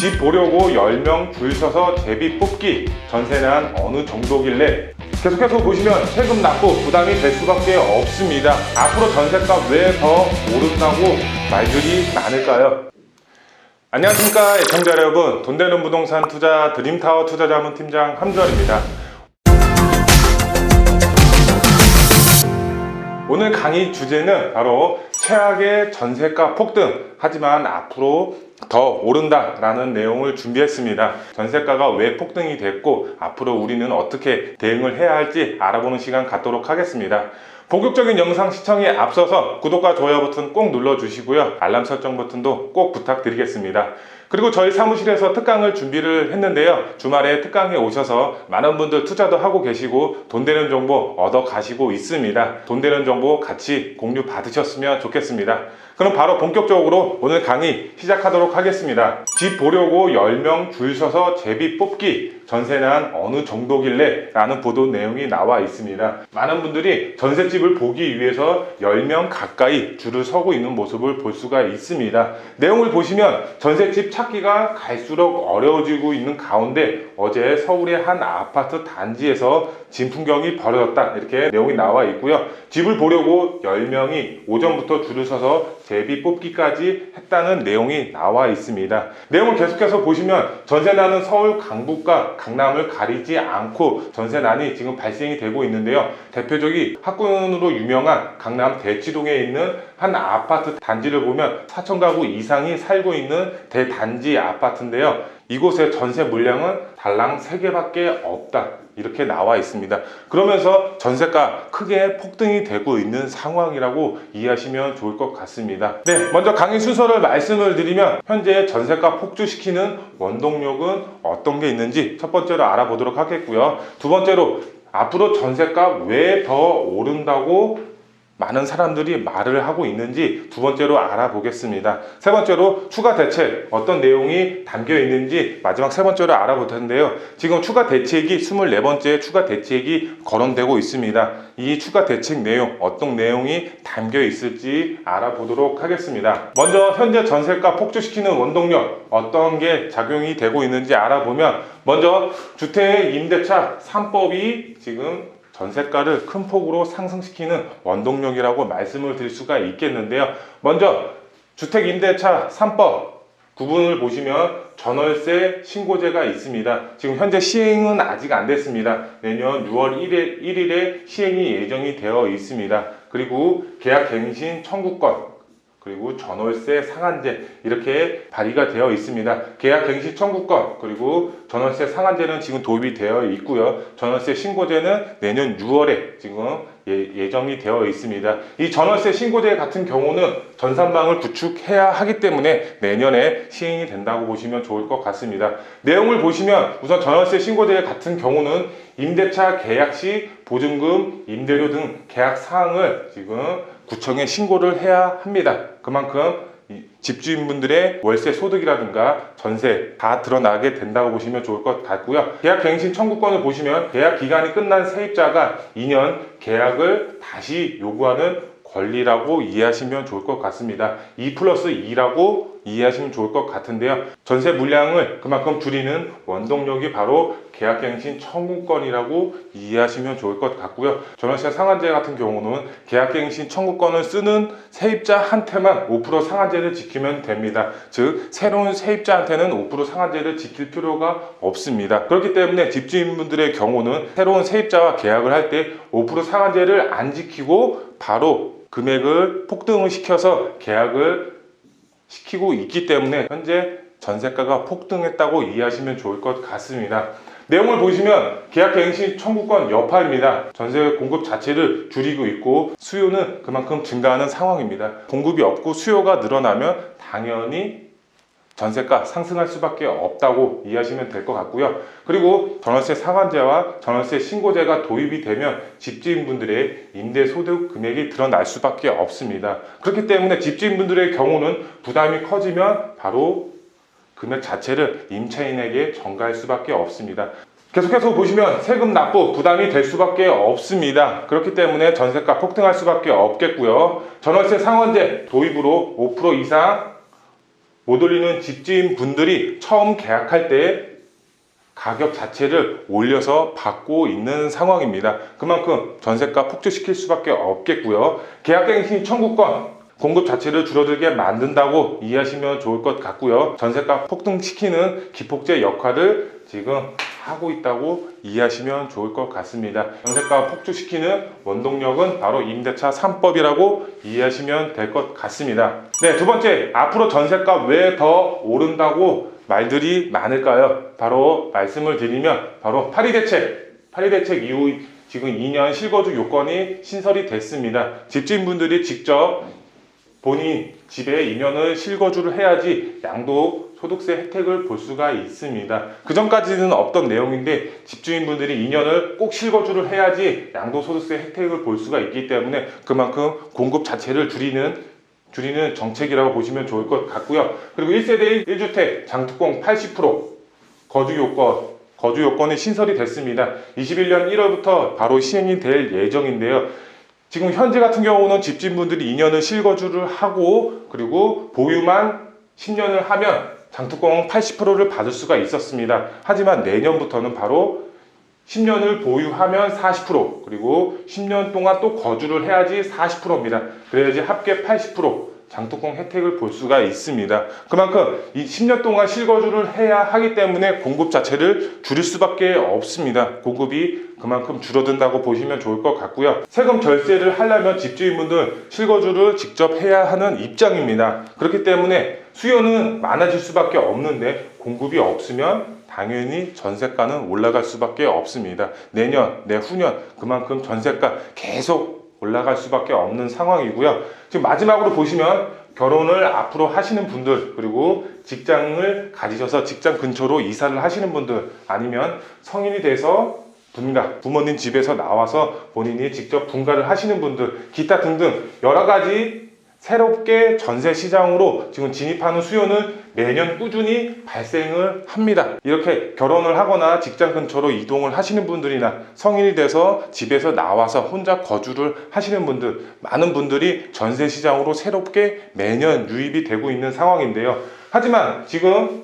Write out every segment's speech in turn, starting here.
집 보려고 10명 줄 서서 제비 뽑기, 전세난 어느 정도길래. 계속해서 보시면 세금 납부 부담이 될 수밖에 없습니다. 앞으로 전세가 왜 더 오른다고 말들이 많을까요? 안녕하십니까 애청자 여러분, 돈 되는 부동산 투자 드림타워 투자자문팀장 함주환입니다. 오늘 강의 주제는 바로 최악의 전세가 폭등, 하지만 앞으로 더 오른다라는 내용을 준비했습니다. 전세가가 왜 폭등이 됐고 앞으로 우리는 어떻게 대응을 해야 할지 알아보는 시간 갖도록 하겠습니다. 본격적인 영상 시청에 앞서서 구독과 좋아요 버튼 꼭 눌러주시고요. 알람 설정 버튼도 꼭 부탁드리겠습니다. 그리고 저희 사무실에서 특강을 준비를 했는데요. 주말에 특강에 오셔서 많은 분들 투자도 하고 계시고 돈 되는 정보 얻어 가시고 있습니다. 돈 되는 정보 같이 공유 받으셨으면 좋겠습니다. 그럼 바로 본격적으로 오늘 강의 시작하도록 하겠습니다. 집 보려고 10명 줄 서서 제비 뽑기, 전세난 어느 정도길래 라는 보도 내용이 나와 있습니다. 많은 분들이 전셋집을 보기 위해서 10명 가까이 줄을 서고 있는 모습을 볼 수가 있습니다. 내용을 보시면 전셋집 찾기가 갈수록 어려워지고 있는 가운데 어제 서울의 한 아파트 단지에서 진풍경이 벌어졌다, 이렇게 내용이 나와 있고요. 집을 보려고 10명이 오전부터 줄을 서서 제비 뽑기까지 했다는 내용이 나와 있습니다. 내용을 계속해서 보시면 전세난은 서울 강북과 강남을 가리지 않고 전세난이 지금 발생이 되고 있는데요. 대표적인 학군으로 유명한 강남 대치동에 있는 한 아파트 단지를 보면 4,000가구 이상이 살고 있는 대단지 아파트인데요. 이곳의 전세 물량은 달랑 3개밖에 없다, 이렇게 나와 있습니다. 그러면서 전세가 크게 폭등이 되고 있는 상황이라고 이해하시면 좋을 것 같습니다. 네, 먼저 강의 순서를 말씀을 드리면 현재 전세가 폭주시키는 원동력은 어떤 게 있는지 첫 번째로 알아보도록 하겠고요. 두 번째로 앞으로 전세가 왜 더 오른다고 많은 사람들이 말을 하고 있는지 두 번째로 알아보겠습니다. 세 번째로 추가 대책 어떤 내용이 담겨 있는지 마지막 세 번째로 알아볼 텐데요. 지금 추가 대책이 24번째 추가 대책이 거론되고 있습니다. 이 추가 대책 내용, 어떤 내용이 담겨 있을지 알아보도록 하겠습니다. 먼저 현재 전세가 폭주시키는 원동력 어떤 게 작용이 되고 있는지 알아보면, 먼저 주택 임대차 3법이 지금 전세가를 큰 폭으로 상승시키는 원동력이라고 말씀을 드릴 수가 있겠는데요. 먼저 주택임대차 3법 구분을 보시면 전월세 신고제가 있습니다. 지금 현재 시행은 아직 안 됐습니다. 내년 6월 1일에 시행이 예정이 되어 있습니다. 그리고 계약갱신 청구권, 그리고 전월세 상한제, 이렇게 발의가 되어 있습니다. 계약갱신 청구권 그리고 전월세 상한제는 지금 도입이 되어 있고요. 전월세 신고제는 내년 6월에 지금 예정이 되어 있습니다. 이 전월세 신고제 같은 경우는 전산망을 구축해야 하기 때문에 내년에 시행이 된다고 보시면 좋을 것 같습니다. 내용을 보시면 우선 전월세 신고제 같은 경우는 임대차 계약 시 보증금, 임대료 등 계약 사항을 지금 구청에 신고를 해야 합니다. 그만큼 집주인분들의 월세 소득이라든가 전세 다 드러나게 된다고 보시면 좋을 것 같고요. 계약갱신 청구권을 보시면 계약 기간이 끝난 세입자가 2년 계약을 다시 요구하는 권리라고 이해하시면 좋을 것 같습니다. 2+2라고 이해하시면 좋을 것 같은데요. 전세 물량을 그만큼 줄이는 원동력이 바로 계약갱신 청구권이라고 이해하시면 좋을 것 같고요. 전월세 상한제 같은 경우는 계약갱신 청구권을 쓰는 세입자한테만 5% 상한제를 지키면 됩니다. 즉 새로운 세입자한테는 5% 상한제를 지킬 필요가 없습니다. 그렇기 때문에 집주인분들의 경우는 새로운 세입자와 계약을 할 때 5% 상한제를 안 지키고 바로 금액을 폭등을 시켜서 계약을 시키고 있기 때문에 현재 전세가가 폭등했다고 이해하시면 좋을 것 같습니다. 내용을 보시면 계약갱신 청구권 여파입니다. 전세 공급 자체를 줄이고 있고 수요는 그만큼 증가하는 상황입니다. 공급이 없고 수요가 늘어나면 당연히 전세가 상승할 수밖에 없다고 이해하시면 될 것 같고요. 그리고 전월세 상한제와 전월세 신고제가 도입이 되면 집주인분들의 임대소득 금액이 드러날 수밖에 없습니다. 그렇기 때문에 집주인분들의 경우는 부담이 커지면 바로 금액 자체를 임차인에게 전가할 수밖에 없습니다. 계속해서 보시면 세금 납부 부담이 될 수밖에 없습니다. 그렇기 때문에 전세가 폭등할 수밖에 없겠고요. 전월세 상한제 도입으로 5% 이상 못 올리는 집주인 분들이 처음 계약할 때 가격 자체를 올려서 받고 있는 상황입니다. 그만큼 전세가 폭주시킬 수밖에 없겠고요. 계약갱신 청구권 공급 자체를 줄어들게 만든다고 이해하시면 좋을 것 같고요. 전세가 폭등시키는 기폭제 역할을 지금 하고 있다고 이해하시면 좋을 것 같습니다. 전세가 폭주시키는 원동력은 바로 임대차 3법이라고 이해하시면 될 것 같습니다. 네, 두 번째, 앞으로 전세가 왜 더 오른다고 말들이 많을까요? 바로 말씀을 드리면 바로 파리대책 이후 지금 2년 실거주 요건이 신설이 됐습니다. 집주인분들이 직접 본인 집에 2년을 실거주를 해야지 양도소득세 혜택을 볼 수가 있습니다. 그 전까지는 없던 내용인데 집주인분들이 2년을 꼭 실거주를 해야지 양도소득세 혜택을 볼 수가 있기 때문에 그만큼 공급 자체를 줄이는 정책이라고 보시면 좋을 것 같고요. 그리고 1세대 1주택 장특공 80% 거주 요건이 신설이 됐습니다. 21년 1월부터 바로 시행이 될 예정인데요. 지금 현재 같은 경우는 집주인분들이 2년을 실거주를 하고 그리고 보유만 10년을 하면 장특공 80%를 받을 수가 있었습니다. 하지만 내년부터는 바로 10년을 보유하면 40% 그리고 10년 동안 또 거주를 해야지 40%입니다. 그래야지 합계 80% 장특공 혜택을 볼 수가 있습니다. 그만큼 이 10년 동안 실거주를 해야 하기 때문에 공급 자체를 줄일 수밖에 없습니다. 공급이 그만큼 줄어든다고 보시면 좋을 것 같고요. 세금 절세를 하려면 집주인분들 실거주를 직접 해야 하는 입장입니다. 그렇기 때문에 수요는 많아질 수밖에 없는데 공급이 없으면 당연히 전세가는 올라갈 수밖에 없습니다. 내년, 내후년 그만큼 전세가 계속 올라갈 수밖에 없는 상황이고요. 지금 마지막으로 보시면 결혼을 앞으로 하시는 분들 그리고 직장을 가지셔서 직장 근처로 이사를 하시는 분들 아니면 성인이 돼서 부모님 집에서 나와서 본인이 직접 분가를 하시는 분들 기타 등등 여러 가지 새롭게 전세 시장으로 지금 진입하는 수요는 매년 꾸준히 발생을 합니다. 이렇게 결혼을 하거나 직장 근처로 이동을 하시는 분들이나 성인이 돼서 집에서 나와서 혼자 거주를 하시는 분들 많은 분들이 전세 시장으로 새롭게 매년 유입이 되고 있는 상황인데요. 하지만 지금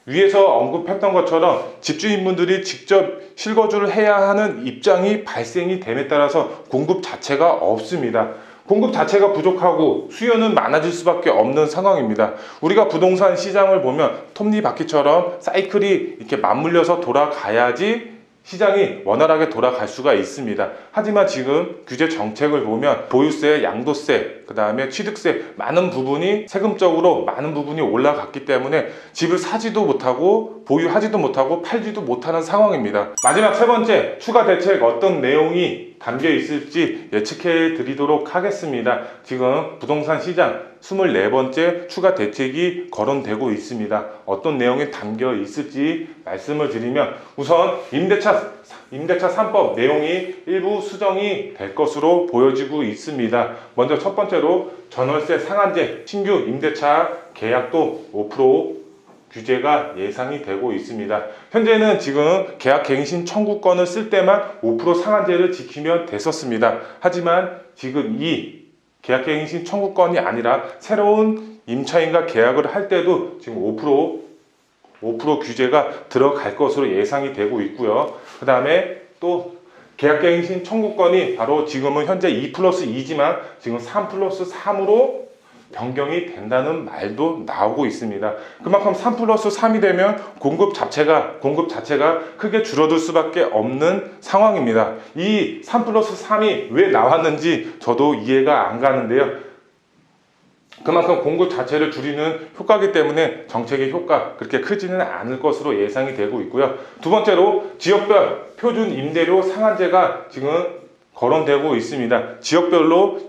위에서 언급했던 것처럼 집주인분들이 직접 실거주를 해야 하는 입장이 발생이 됨에 따라서 공급 자체가 없습니다. 공급 자체가 부족하고 수요는 많아질 수밖에 없는 상황입니다. 우리가 부동산 시장을 보면 톱니바퀴처럼 사이클이 이렇게 맞물려서 돌아가야지 시장이 원활하게 돌아갈 수가 있습니다. 하지만 지금 규제 정책을 보면 보유세, 양도세, 그 다음에 취득세 많은 부분이 세금적으로 많은 부분이 올라갔기 때문에 집을 사지도 못하고 보유하지도 못하고 팔지도 못하는 상황입니다. 마지막 세 번째 추가 대책 어떤 내용이 담겨 있을지 예측해 드리도록 하겠습니다. 지금 부동산 시장 24번째 추가 대책이 거론되고 있습니다. 어떤 내용이 담겨 있을지 말씀을 드리면 우선 임대차 3법 내용이 일부 수정이 될 것으로 보여지고 있습니다. 먼저 첫 번째로 전월세 상한제 신규 임대차 계약도 5% 규제가 예상이 되고 있습니다. 현재는 지금 계약갱신 청구권을 쓸 때만 5% 상한제를 지키면 됐었습니다. 하지만 지금 이 계약갱신 청구권이 아니라 새로운 임차인과 계약을 할 때도 지금 5% 규제가 들어갈 것으로 예상이 되고 있고요. 그 다음에 또 계약갱신 청구권이 바로 지금은 현재 2+2지만 지금 3+3으로 변경이 된다는 말도 나오고 있습니다. 그만큼 3+3이 되면 공급 자체가 크게 줄어들 수밖에 없는 상황입니다. 이 3+3이 왜 나왔는지 저도 이해가 안 가는데요. 그만큼 공급 자체를 줄이는 효과이기 때문에 정책의 효과 그렇게 크지는 않을 것으로 예상이 되고 있고요. 두 번째로 지역별 표준 임대료 상한제가 지금 거론되고 있습니다. 지역별로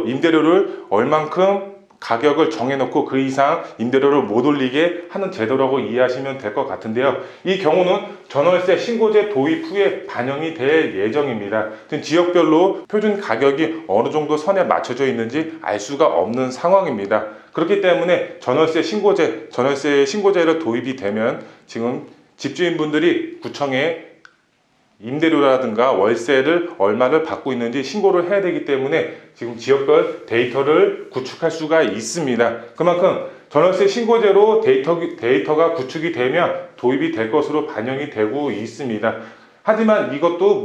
임대료를 얼만큼 가격을 정해놓고 그 이상 임대료를 못 올리게 하는 제도라고 이해하시면 될 것 같은데요. 이 경우는 전월세 신고제 도입 후에 반영이 될 예정입니다. 지역별로 표준 가격이 어느 정도 선에 맞춰져 있는지 알 수가 없는 상황입니다. 그렇기 때문에 전월세 신고제를 도입이 되면 지금 집주인분들이 구청에 임대료라든가 월세를 얼마를 받고 있는지 신고를 해야 되기 때문에 지금 지역별 데이터를 구축할 수가 있습니다. 그만큼 전월세 신고제로 데이터가 구축이 되면 도입이 될 것으로 반영이 되고 있습니다. 하지만 이것도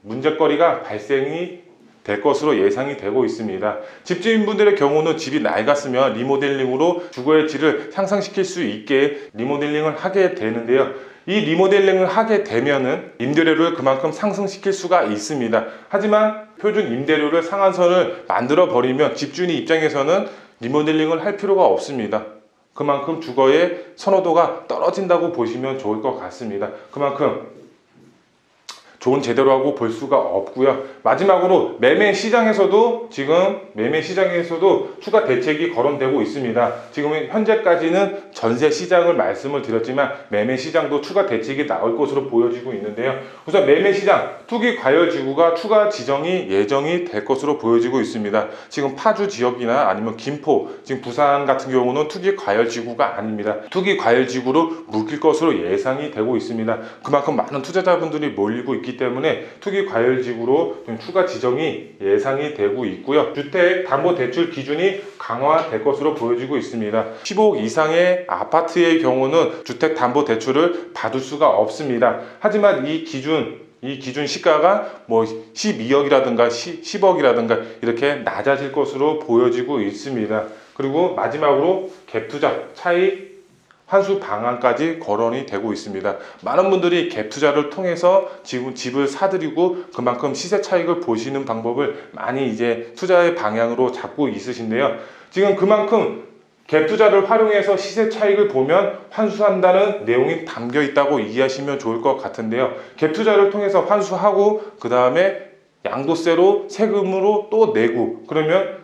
문제거리가 발생이 될 것으로 예상이 되고 있습니다. 집주인분들의 경우는 집이 낡았으면 리모델링으로 주거의 질을 향상시킬 수 있게 리모델링을 하게 되는데요. 이 리모델링을 하게 되면은 임대료를 그만큼 상승시킬 수가 있습니다. 하지만 표준 임대료를 상한선을 만들어 버리면 집주인 입장에서는 리모델링을 할 필요가 없습니다. 그만큼 주거의 선호도가 떨어진다고 보시면 좋을 것 같습니다. 그만큼 좋은 제대로라고 볼 수가 없고요. 마지막으로 매매 시장에서도 추가 대책이 거론되고 있습니다. 지금 현재까지는 전세 시장을 말씀을 드렸지만 매매 시장도 추가 대책이 나올 것으로 보여지고 있는데요. 우선 매매 시장 투기 과열 지구가 추가 지정이 예정이 될 것으로 보여지고 있습니다. 지금 파주 지역이나 아니면 김포, 지금 부산 같은 경우는 투기 과열 지구가 아닙니다. 투기 과열 지구로 묶일 것으로 예상이 되고 있습니다. 그만큼 많은 투자자분들이 몰리고 있기 때문에 투기 과열지구로 좀 추가 지정이 예상이 되고 있고요. 주택담보대출 기준이 강화될 것으로 보여지고 있습니다. 10억 이상의 아파트의 경우는 주택담보대출을 받을 수가 없습니다. 하지만 이 기준 시가가 뭐 12억이라든가 10억이라든가 이렇게 낮아질 것으로 보여지고 있습니다. 그리고 마지막으로 갭투자 차익 환수 방안까지 거론이 되고 있습니다. 많은 분들이 갭 투자를 통해서 지금 집을 사들이고 그만큼 시세 차익을 보시는 방법을 많이 이제 투자의 방향으로 잡고 있으신데요. 지금 그만큼 갭 투자를 활용해서 시세 차익을 보면 환수한다는 내용이 담겨 있다고 이해하시면 좋을 것 같은데요. 갭 투자를 통해서 환수하고 그 다음에 양도세로 세금으로 또 내고 그러면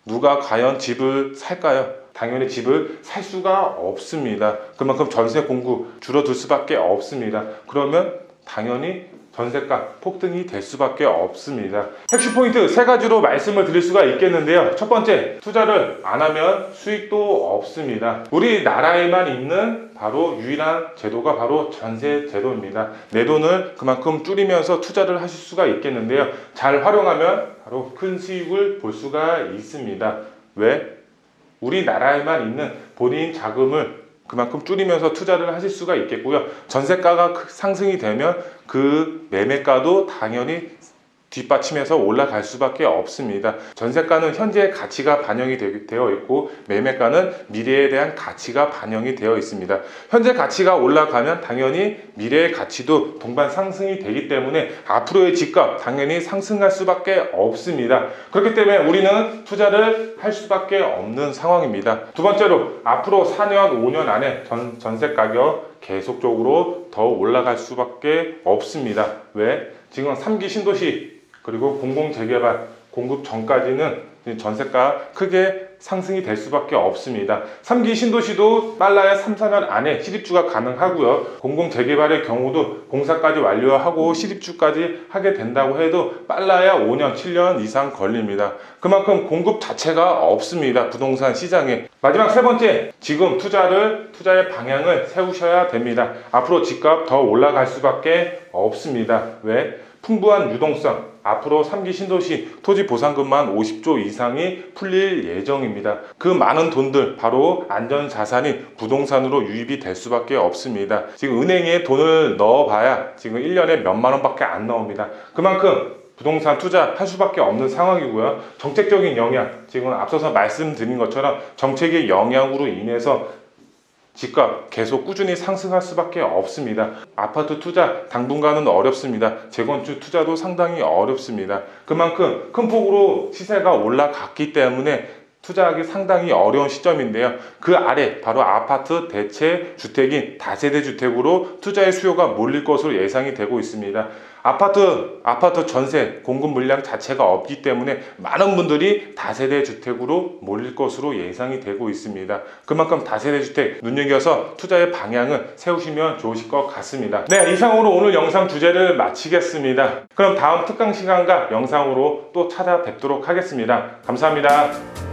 누가 과연 집을 살까요? 당연히 집을 살 수가 없습니다. 그만큼 전세 공급 줄어들 수밖에 없습니다. 그러면 당연히 전세가 폭등이 될 수밖에 없습니다. 핵심 포인트 세 가지로 말씀을 드릴 수가 있겠는데요. 첫 번째, 투자를 안 하면 수익도 없습니다. 우리나라에만 있는 바로 유일한 제도가 바로 전세 제도입니다. 내 돈을 그만큼 줄이면서 투자를 하실 수가 있겠는데요. 잘 활용하면 바로 큰 수익을 볼 수가 있습니다. 왜? 우리나라에만 있는 본인 자금을 그만큼 줄이면서 투자를 하실 수가 있겠고요. 전세가가 상승이 되면 그 매매가도 당연히 뒷받침해서 올라갈 수밖에 없습니다. 전세가는 현재의 가치가 반영이 되어 있고 매매가는 미래에 대한 가치가 반영이 되어 있습니다. 현재 가치가 올라가면 당연히 미래의 가치도 동반 상승이 되기 때문에 앞으로의 집값 당연히 상승할 수밖에 없습니다. 그렇기 때문에 우리는 투자를 할 수밖에 없는 상황입니다. 두 번째로 앞으로 4년, 5년 안에 전세 가격 계속적으로 더 올라갈 수밖에 없습니다. 왜? 지금 3기 신도시 그리고 공공재개발 공급 전까지는 전세가 크게 상승이 될 수밖에 없습니다. 3기 신도시도 빨라야 3, 4년 안에 실입주가 가능하고요. 공공재개발의 경우도 공사까지 완료하고 실입주까지 하게 된다고 해도 빨라야 5년, 7년 이상 걸립니다. 그만큼 공급 자체가 없습니다. 부동산 시장에. 마지막 세 번째, 지금 투자의 방향을 세우셔야 됩니다. 앞으로 집값 더 올라갈 수밖에 없습니다. 왜? 풍부한 유동성, 앞으로 3기 신도시 토지 보상금만 50조 이상이 풀릴 예정입니다. 그 많은 돈들 바로 안전자산인 부동산으로 유입이 될 수밖에 없습니다. 지금 은행에 돈을 넣어봐야 지금 1년에 몇만 원밖에 안 나옵니다. 그만큼 부동산 투자할 수밖에 없는 상황이고요. 정책적인 영향, 지금 앞서서 말씀드린 것처럼 정책의 영향으로 인해서 집값 계속 꾸준히 상승할 수밖에 없습니다. 아파트 투자 당분간은 어렵습니다. 재건축 투자도 상당히 어렵습니다. 그만큼 큰 폭으로 시세가 올라갔기 때문에 투자하기 상당히 어려운 시점인데요. 그 아래 바로 아파트 대체 주택인 다세대 주택으로 투자의 수요가 몰릴 것으로 예상이 되고 있습니다. 아파트 전세 공급 물량 자체가 없기 때문에 많은 분들이 다세대 주택으로 몰릴 것으로 예상이 되고 있습니다. 그만큼 다세대 주택 눈여겨서 투자의 방향을 세우시면 좋으실 것 같습니다. 네, 이상으로 오늘 영상 주제를 마치겠습니다. 그럼 다음 특강 시간과 영상으로 또 찾아뵙도록 하겠습니다. 감사합니다.